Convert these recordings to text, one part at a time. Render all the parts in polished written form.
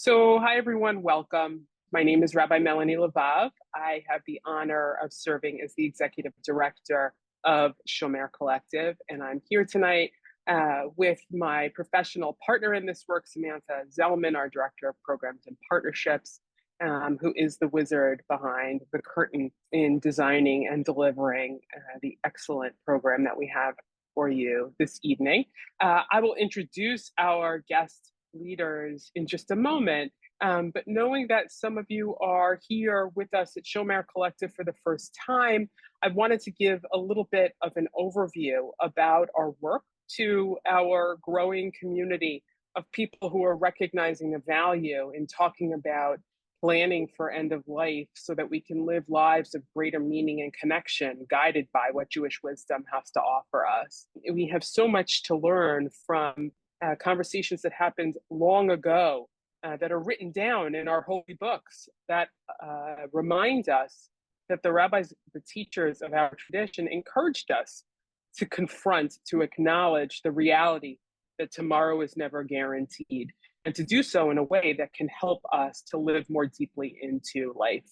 Hi everyone, welcome. My name is Rabbi Melanie Levav. I have the honor of serving as the executive director of Shomer Collective, and I'm here tonight with my professional partner in this work, Samantha Zellman, our director of programs and partnerships, who is the wizard behind the curtain in designing and delivering the excellent program that we have for you this evening. I will introduce our guest leaders in just a moment. But knowing that some of you are here with us at Shomer Collective for the first time, I wanted to give a little bit of an overview about our work to our growing community of people who are recognizing the value in talking about planning for end of life so that we can live lives of greater meaning and connection, guided by what Jewish wisdom has to offer us. We have so much to learn from conversations that happened long ago that are written down in our holy books that remind us that the rabbis, the teachers of our tradition, encouraged us to confront, to acknowledge the reality that tomorrow is never guaranteed, and to do so in a way that can help us to live more deeply into life.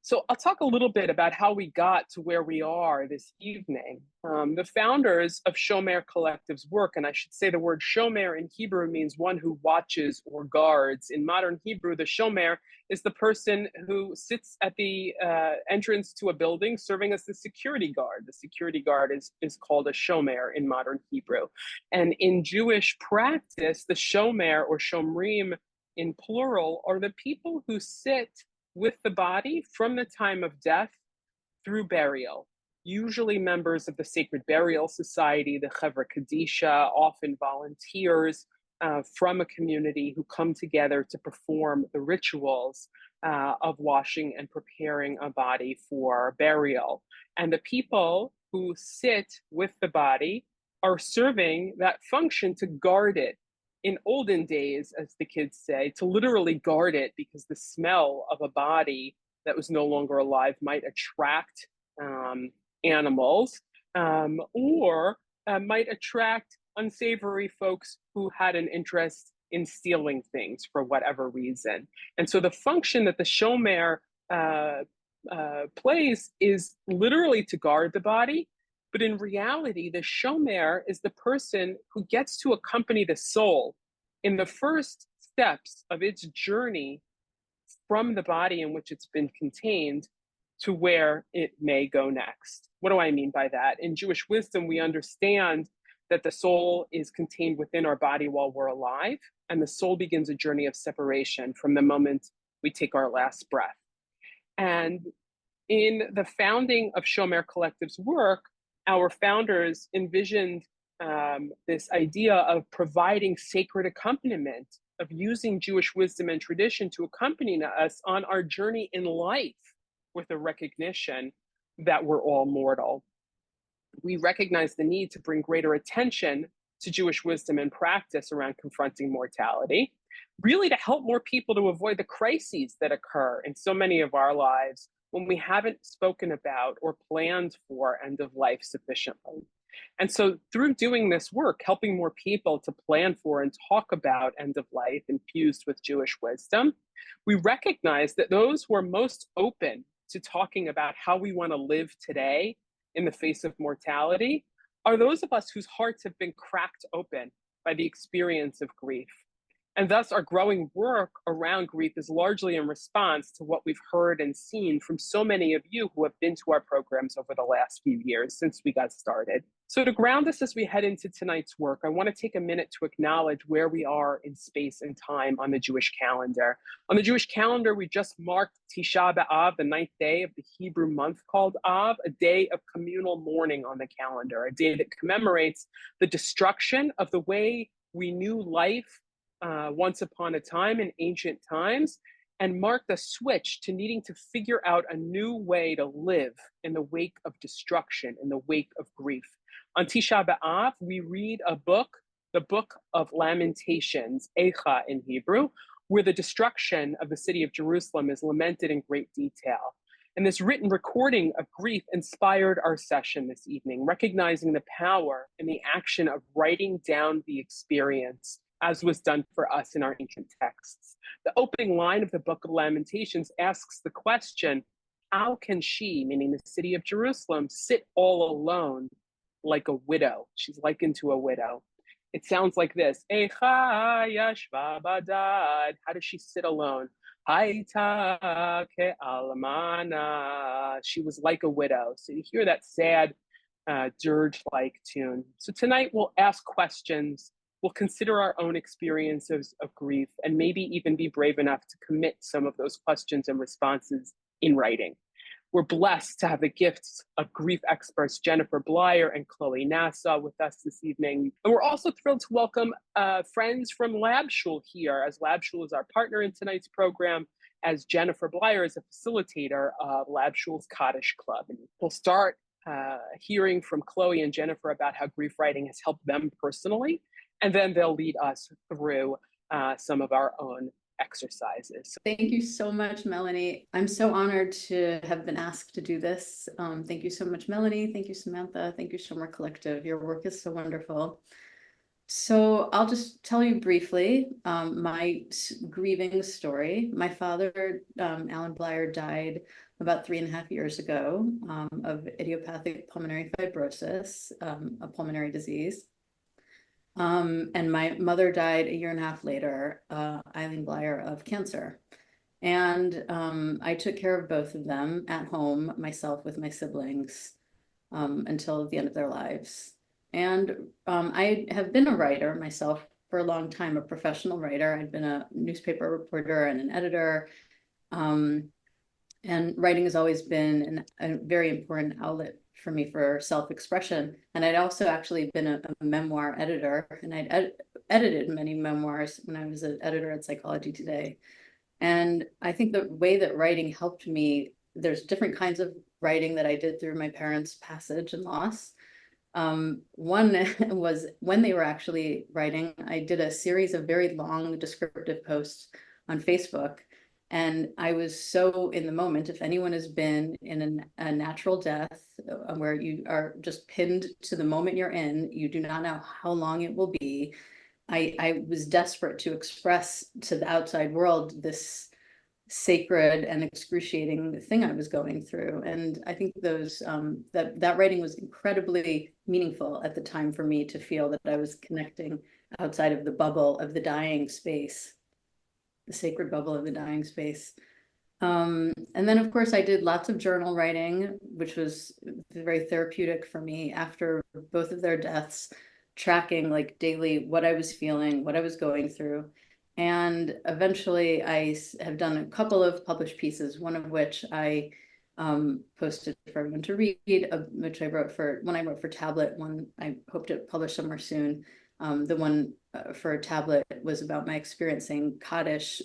So I'll talk a little bit about how we got to where we are this evening. The founders of Shomer Collective's work, and I should say the word Shomer in Hebrew means one who watches or guards. In modern Hebrew, the Shomer is the person who sits at the entrance to a building serving as the security guard. The security guard is called a Shomer in modern Hebrew. And in Jewish practice, the Shomer or Shomrim in plural are the people who sit with the body from the time of death through burial, usually members of the Sacred Burial Society, the Chevra Kadisha, often volunteers from a community who come together to perform the rituals of washing and preparing a body for burial. And the people who sit with the body are serving that function to guard it. In olden days, as the kids say, to literally guard it, because the smell of a body that was no longer alive might attract animals or might attract unsavory folks who had an interest in stealing things for whatever reason. And so the function that the Shomer plays is literally to guard the body. But in reality, the Shomer is the person who gets to accompany the soul in the first steps of its journey from the body in which it's been contained to where it may go next. What do I mean by that? In Jewish wisdom, we understand that the soul is contained within our body while we're alive, and the soul begins a journey of separation from the moment we take our last breath. And in the founding of Shomer Collective's work, our founders envisioned this idea of providing sacred accompaniment, of using Jewish wisdom and tradition to accompany us on our journey in life with a recognition that we're all mortal. We recognize the need to bring greater attention to Jewish wisdom and practice around confronting mortality, really to help more people to avoid the crises that occur in so many of our lives when we haven't spoken about or planned for end of life sufficiently. And so through doing this work, helping more people to plan for and talk about end of life infused with Jewish wisdom, we recognize that those who are most open to talking about how we want to live today in the face of mortality are those of us whose hearts have been cracked open by the experience of grief. And thus, our growing work around grief is largely in response to what we've heard and seen from so many of you who have been to our programs over the last few years since we got started. So to ground us as we head into tonight's work, I want to take a minute to acknowledge where we are in space and time on the Jewish calendar. On the Jewish calendar, we just marked Tisha B'Av, the 9th day of the Hebrew month called Av, a day of communal mourning on the calendar, a day that commemorates the destruction of the way we knew life once upon a time in ancient times, and marked a switch to needing to figure out a new way to live in the wake of destruction, in the wake of grief. On Tisha B'Av, we read a book, the Book of Lamentations, Eicha in Hebrew, where the destruction of the city of Jerusalem is lamented in great detail. And this written recording of grief inspired our session this evening, recognizing the power and the action of writing down the experience as was done for us in our ancient texts. The opening line of the Book of Lamentations asks the question, how can she, meaning the city of Jerusalem, sit all alone like a widow? She's likened to a widow. It sounds like this. Eicha yashva badad. How does she sit alone? Haita ke'almana. She was like a widow. So you hear that sad dirge-like tune. So tonight we'll ask questions. We'll consider our own experiences of grief and maybe even be brave enough to commit some of those questions and responses in writing. We're blessed to have the gifts of grief experts Jennifer Bleyer and Chloe Nassau with us this evening. And we're also thrilled to welcome friends from Lab Shul here, as Lab Shul is our partner in tonight's program, as Jennifer Bleyer is a facilitator of Lab Shul's Kaddish Club. And we'll start hearing from Chloe and Jennifer about how grief writing has helped them personally, and then they'll lead us through some of our own exercises. Thank you so much, Melanie. I'm so honored to have been asked to do this. Thank you so much, Melanie. Thank you, Samantha. Thank you, Shomer Collective. Your work is so wonderful. So I'll just tell you briefly my grieving story. My father, Alan Bleyer, died about 3.5 years ago of idiopathic pulmonary fibrosis, a pulmonary disease. And my mother died 1.5 years later, Eileen Bleyer, of cancer. And I took care of both of them at home, myself with my siblings, until the end of their lives. And I have been a writer myself for a long time, a professional writer. I'd been a newspaper reporter and an editor. And writing has always been a very important outlet for me for self-expression. And I'd also actually been a memoir editor, and I'd edited many memoirs when I was an editor at Psychology Today. And I think the way that writing helped me, there's different kinds of writing that I did through my parents' passage and loss. One was when they were actually writing, I did a series of very long descriptive posts on Facebook. And I was so in the moment. If anyone has been in a natural death where you are just pinned to the moment you're in, you do not know how long it will be. I was desperate to express to the outside world this sacred and excruciating thing I was going through. And I think those that writing was incredibly meaningful at the time for me to feel that I was connecting outside of the bubble of the dying space, the sacred bubble of the dying space. And then, of course, I did lots of journal writing, which was very therapeutic for me after both of their deaths, tracking like daily what I was feeling, what I was going through. And eventually I have done a couple of published pieces, one of which I posted for everyone to read, which I wrote for, one I wrote for Tablet, one I hope to publish somewhere soon. The one for a Tablet was about my experiencing Kaddish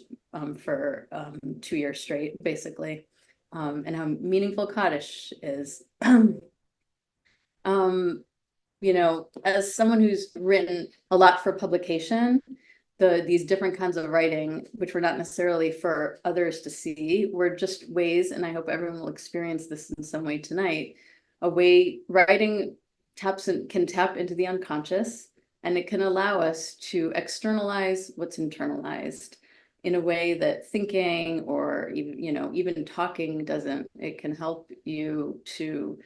for 2 years straight, basically, and how meaningful Kaddish is. You know, as someone who's written a lot for publication, these different kinds of writing, which were not necessarily for others to see, were just ways, and I hope everyone will experience this in some way tonight, a way writing can tap into the unconscious, and it can allow us to externalize what's internalized in a way that thinking or even, even talking doesn't. It can help you to,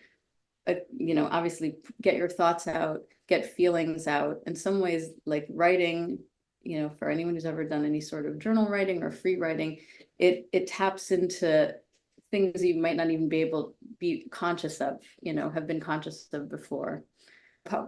obviously get your thoughts out, get feelings out. In some ways, like writing, for anyone who's ever done any sort of journal writing or free writing, it taps into things you might not even be conscious of, have been conscious of before.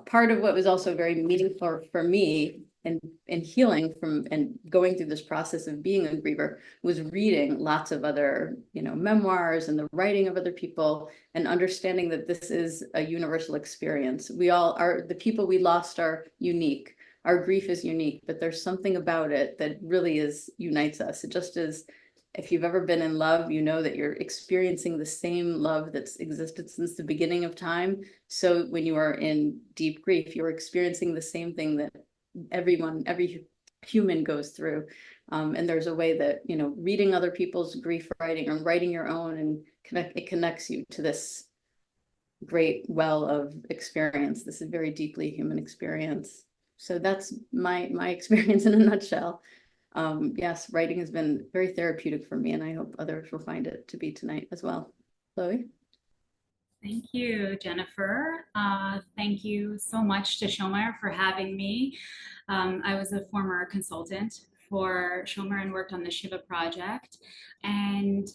Part of what was also very meaningful for me in healing from and going through this process of being a griever was reading lots of other, memoirs and the writing of other people, and understanding that this is a universal experience. We all are, the people we lost are unique. Our grief is unique, but there's something about it that really unites us. It just is. If you've ever been in love, you know that you're experiencing the same love that's existed since the beginning of time. So when you are in deep grief, you're experiencing the same thing that every human goes through. And there's a way that, reading other people's grief writing or writing your own, and it connects you to this great well of experience. This is very deeply human experience. So that's my experience in a nutshell. Yes, writing has been very therapeutic for me, and I hope others will find it to be tonight as well. Chloe? Thank you, Jennifer. Thank you so much to Shomer for having me. I was a former consultant for Shomer and worked on the Shiva project. And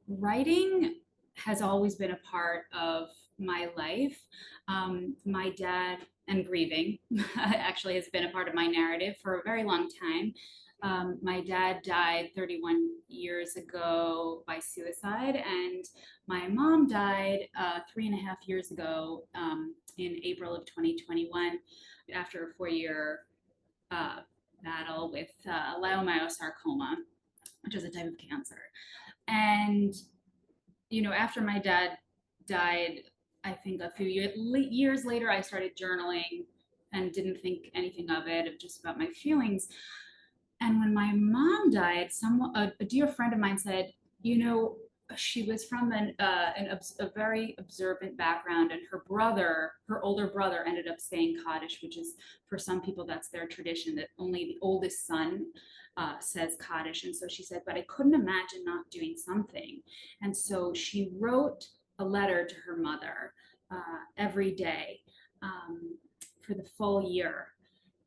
writing has always been a part of my life. My dad and grieving actually has been a part of my narrative for a very long time. My dad died 31 years ago by suicide, and my mom died 3.5 years ago in April of 2021 after a 4-year battle with leiomyosarcoma, which is a type of cancer. And, you know, after my dad died, I think a few years later, I started journaling and didn't think anything of it, of just about my feelings. And when my mom died, a dear friend of mine said, you know, she was from a very observant background, and her older brother, ended up saying Kaddish, which is, for some people, that's their tradition, that only the oldest son says Kaddish. And so she said, but I couldn't imagine not doing something. And so she wrote a letter to her mother every day for the full year.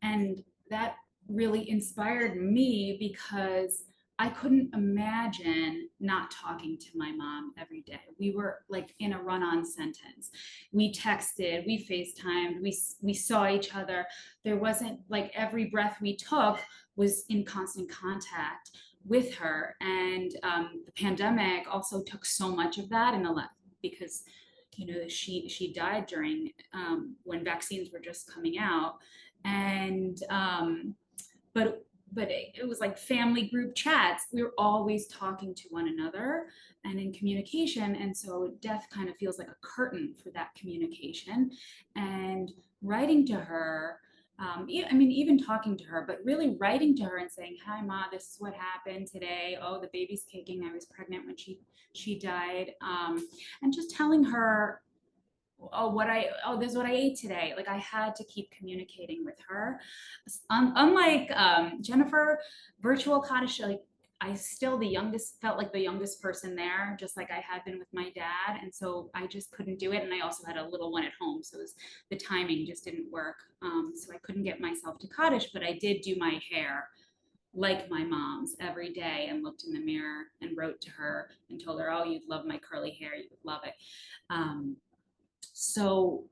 And that really inspired me because I couldn't imagine not talking to my mom every day. We were like in a run-on sentence. We texted, we FaceTimed, we saw each other. There wasn't, like, every breath we took was in constant contact with her. And the pandemic also took so much of that in the left, because she died during when vaccines were just coming out. And but it was like family group chats. We were always talking to one another and in communication. And so death kind of feels like a curtain for that communication. And writing to her, I mean, even talking to her, but really writing to her and saying, hi, Ma, this is what happened today. Oh, the baby's kicking. I was pregnant when she died. And just telling her, this is what I ate today. Like, I had to keep communicating with her. Unlike Jennifer, virtual Kaddish, like, I still felt like the youngest person there, just like I had been with my dad. And so I just couldn't do it. And I also had a little one at home. So the timing just didn't work. So I couldn't get myself to Kaddish, but I did do my hair like my mom's every day, and looked in the mirror and wrote to her and told her, oh, you'd love my curly hair. You would love it. So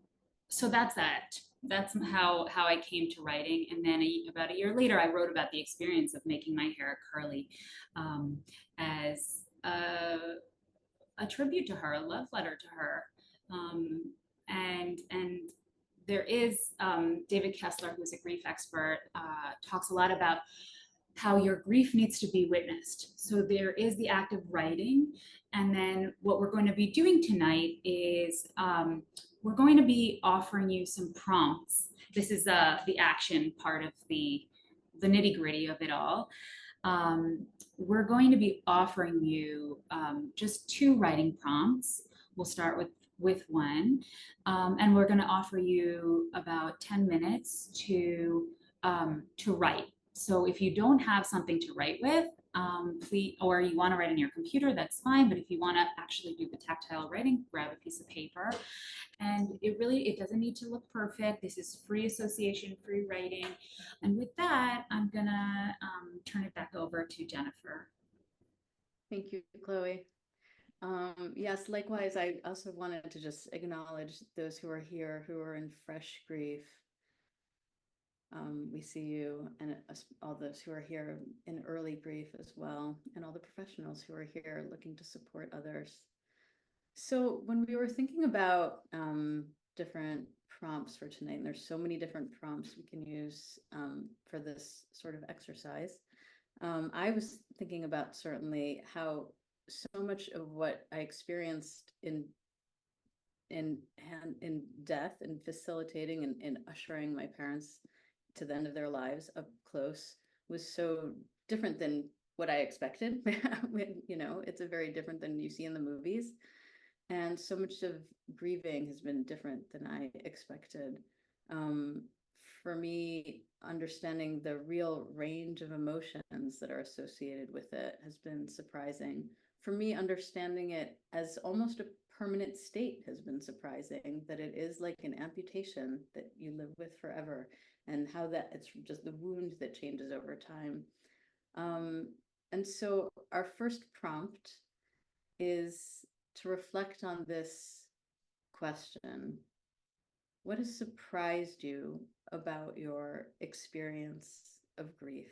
that's that. That's how I came to writing. And then about a year later, I wrote about the experience of making my hair curly, as a tribute to her, a love letter to her. And there is David Kessler, who's a grief expert, talks a lot about how your grief needs to be witnessed. So there is the act of writing. And then what we're going to be doing tonight is we're going to be offering you some prompts. This is the action part of the nitty gritty of it all. We're going to be offering you just 2 writing prompts. We'll start with one, and we're going to offer you about 10 minutes to write. So if you don't have something to write with, please, or you want to write on your computer, that's fine. But if you want to actually do the tactile writing, grab a piece of paper. And it doesn't need to look perfect. This is free association, free writing. And with that, I'm gonna turn it back over to Jennifer. Thank you, Chloe. Yes, likewise, I also wanted to just acknowledge those who are here, who are in fresh grief. We see you, and all those who are here in early grief as well, and all the professionals who are here looking to support others. So when we were thinking about different prompts for tonight, and there's so many different prompts we can use for this sort of exercise, I was thinking about certainly how so much of what I experienced in death and facilitating and ushering my parents to the end of their lives up close was so different than what I expected. It's a very different than you see in the movies. And so much of grieving has been different than I expected. for me, understanding the real range of emotions that are associated with it has been surprising. For me, understanding it as almost a permanent state has been surprising, that it is like an amputation that you live with forever, and how that it's just the wound that changes over time. And so our first prompt is to reflect on this question. What has surprised you about your experience of grief?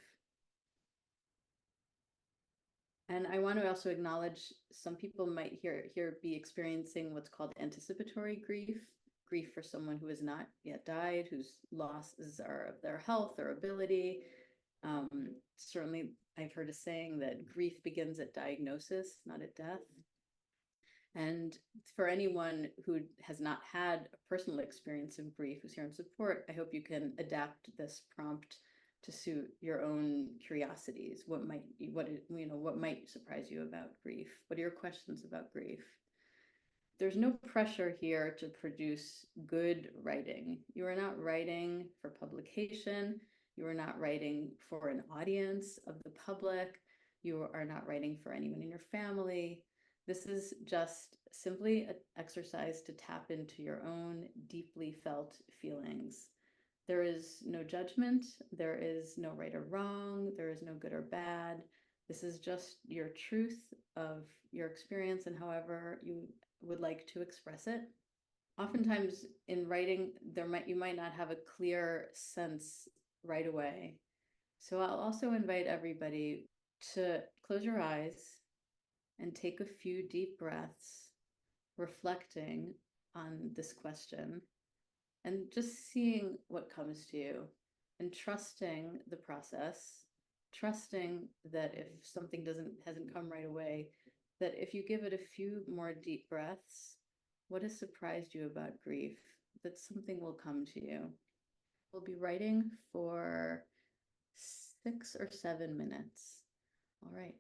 And I want to also acknowledge some people might here be experiencing what's called anticipatory grief, grief for someone who has not yet died, whose losses are of their health or ability. Certainly, I've heard a saying that grief begins at diagnosis, not at death. And for anyone who has not had a personal experience of grief who's here in support, I hope you can adapt this prompt to suit your own curiosities. What might surprise you about grief? What are your questions about grief? There's no pressure here to produce good writing. You are not writing for publication. You are not writing for an audience of the public. You are not writing for anyone in your family. This is just simply an exercise to tap into your own deeply felt feelings. There is no judgment. There is no right or wrong. There is no good or bad. This is just your truth of your experience and however you would like to express it. Oftentimes in writing, you might not have a clear sense right away. So I'll also invite everybody to close your eyes and take a few deep breaths, reflecting on this question and just seeing what comes to you and trusting the process, trusting that if something hasn't come right away, that if you give it a few more deep breaths, what has surprised you about grief, that something will come to you. We'll be writing for 6 or 7 minutes. All right.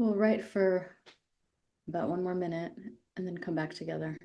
We'll write for about 1 more minute and then come back together.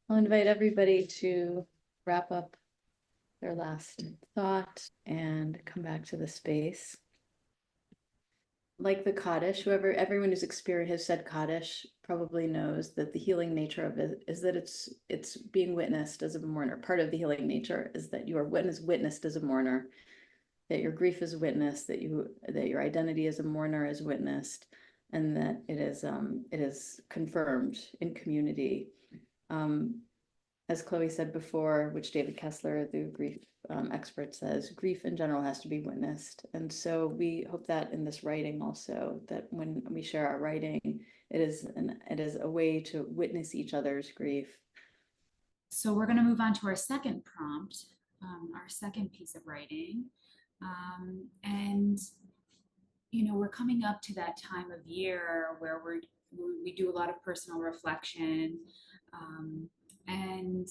I'll invite everybody to wrap up their last thought and come back to the space. Like the Kaddish, everyone who's experienced has said Kaddish probably knows that the healing nature of it is that it's being witnessed as a mourner. Part of the healing nature is that you are witnessed as a mourner, that your grief is witnessed, that your identity as a mourner is witnessed, and that it is confirmed in community. As Chloe said before, which David Kessler, the grief expert, says, grief in general has to be witnessed. And so we hope that in this writing also, that when we share our writing, it is a way to witness each other's grief. So we're going to move on to our second prompt, our second piece of writing. And, you know, we're coming up to that time of year where we do a lot of personal reflection. And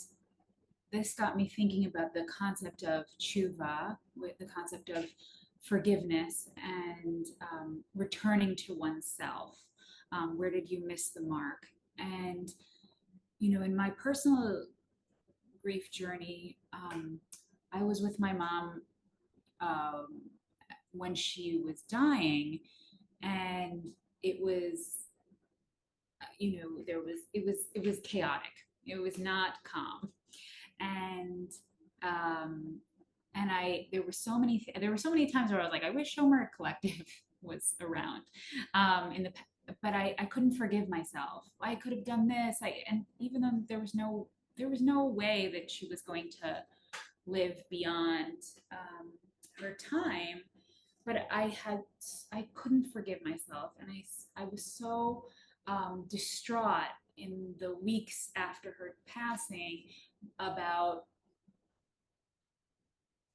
this got me thinking about the concept of tshuva, with the concept of forgiveness and returning to oneself. Where did you miss the mark? And, you know, in my personal grief journey, I was with my mom when she was dying, and it was, you know, it was chaotic. It was not calm, and there were so many times where I was like, I wish Shomer Collective was around, but I couldn't forgive myself. I could have done this. And even though there was no way that she was going to live beyond her time, but I couldn't forgive myself, and I was so distraught in the weeks after her passing about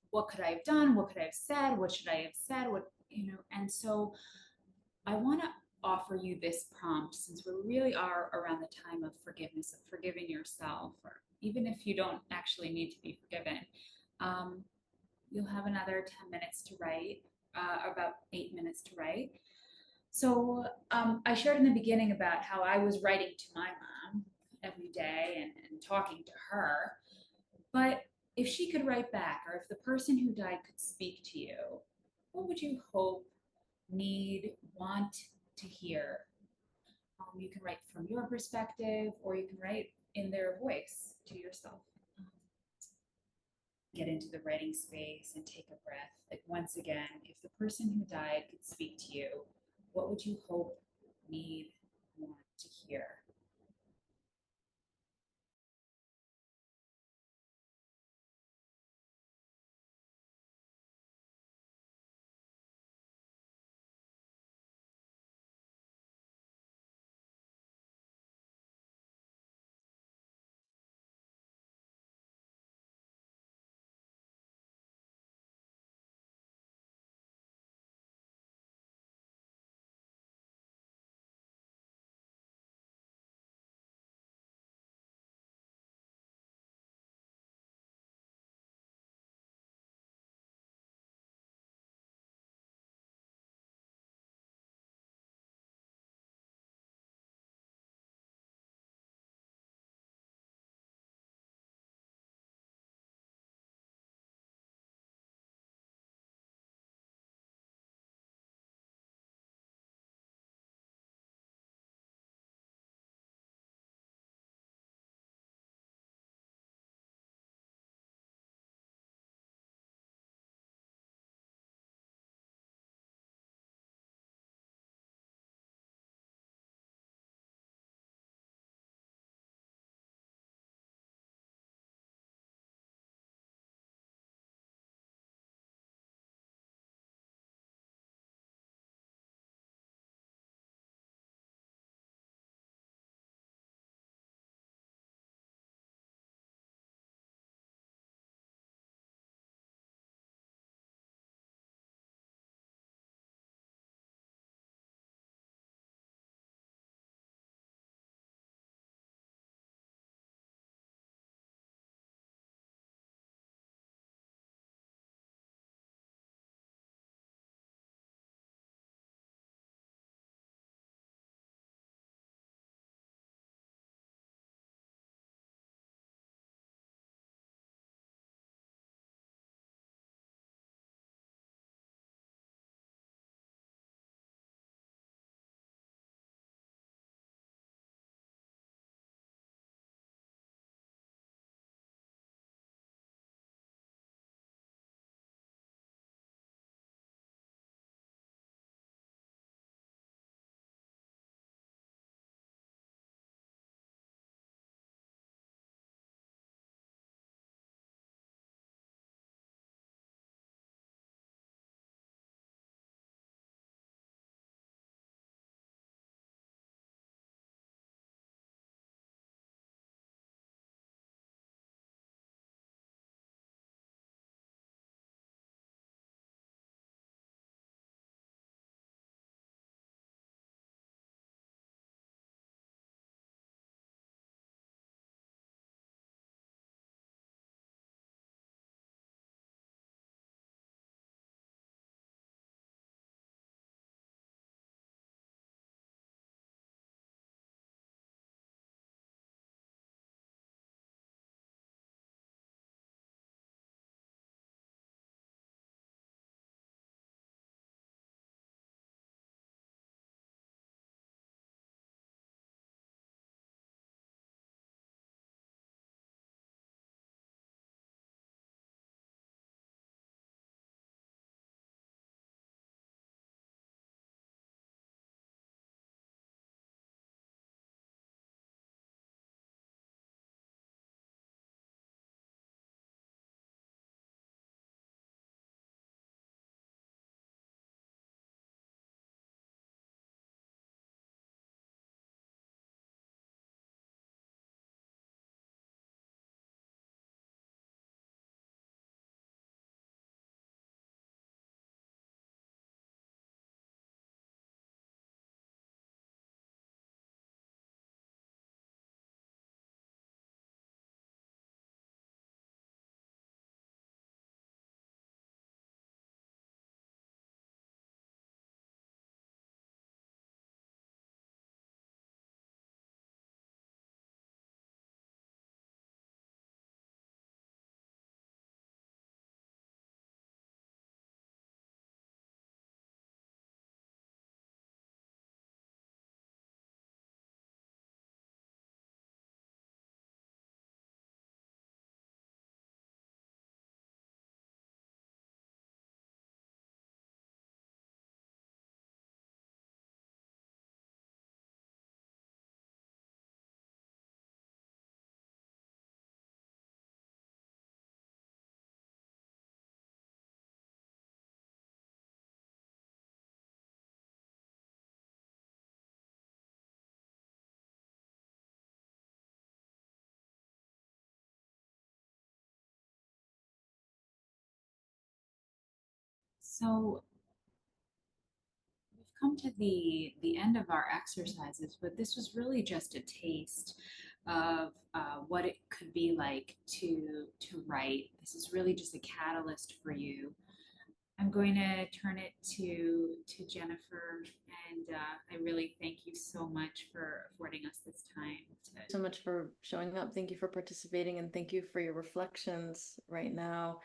what could I have done, what could I have said, what should I have said, what, you know. And so I want to offer you this prompt, since we really are around the time of forgiveness, of forgiving yourself, or even if you don't actually need to be forgiven. You'll have another 10 minutes to write, about 8 minutes to write. So I shared in the beginning about how I was writing to my mom every day and talking to her. But if she could write back, or if the person who died could speak to you, what would you hope, need, want to hear? You can write from your perspective, or you can write in their voice to yourself. Get into the writing space and take a breath. Like, once again, if the person who died could speak to you, what would you hope, need, want to hear? So we've come to the end of our exercises, but this was really just a taste of what it could be like to write. This is really just a catalyst for you. I'm going to turn it to Jennifer, and I really thank you so much for affording us this time. So much for showing up. Thank you for participating, and thank you for your reflections right now.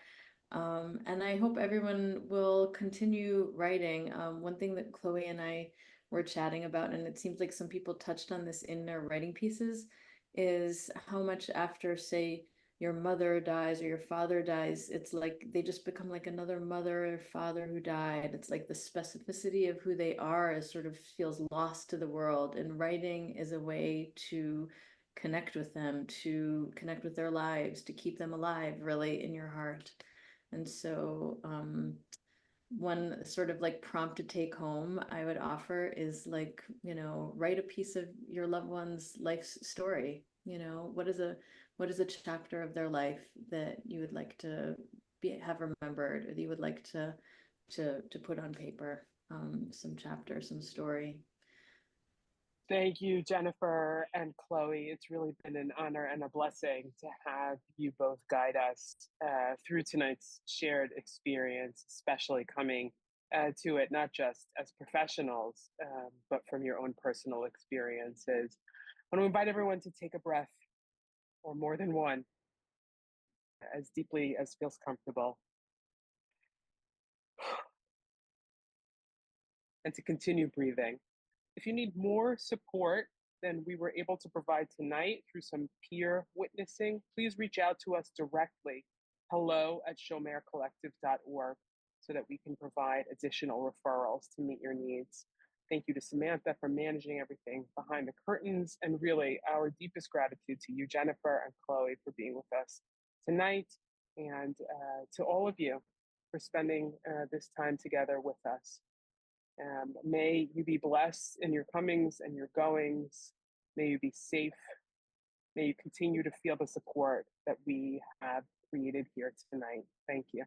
And I hope everyone will continue writing. One thing that Chloe and I were chatting about, and it seems like some people touched on this in their writing pieces, is how much after, say, your mother dies or your father dies, it's like they just become like another mother or father who died. It's like the specificity of who they are is sort of feels lost to the world. And writing is a way to connect with them, to connect with their lives, to keep them alive really in your heart. And so one sort of like prompt to take home I would offer is like, write a piece of your loved one's life story. What is a chapter of their life that you would like to have remembered, or that you would like to put on paper, some chapter, some story. Thank you, Jennifer and Chloe. It's really been an honor and a blessing to have you both guide us through tonight's shared experience, especially coming to it not just as professionals, but from your own personal experiences. I want to invite everyone to take a breath, or more than one, as deeply as feels comfortable, and to continue breathing. If you need more support than we were able to provide tonight through some peer witnessing, please reach out to us directly, hello@shomercollective.org, so that we can provide additional referrals to meet your needs. Thank you to Samantha for managing everything behind the curtains, and really our deepest gratitude to you, Jennifer and Chloe, for being with us tonight, and to all of you for spending this time together with us. May you be blessed in your comings and your goings. May you be safe. May you continue to feel the support that we have created here tonight. Thank you.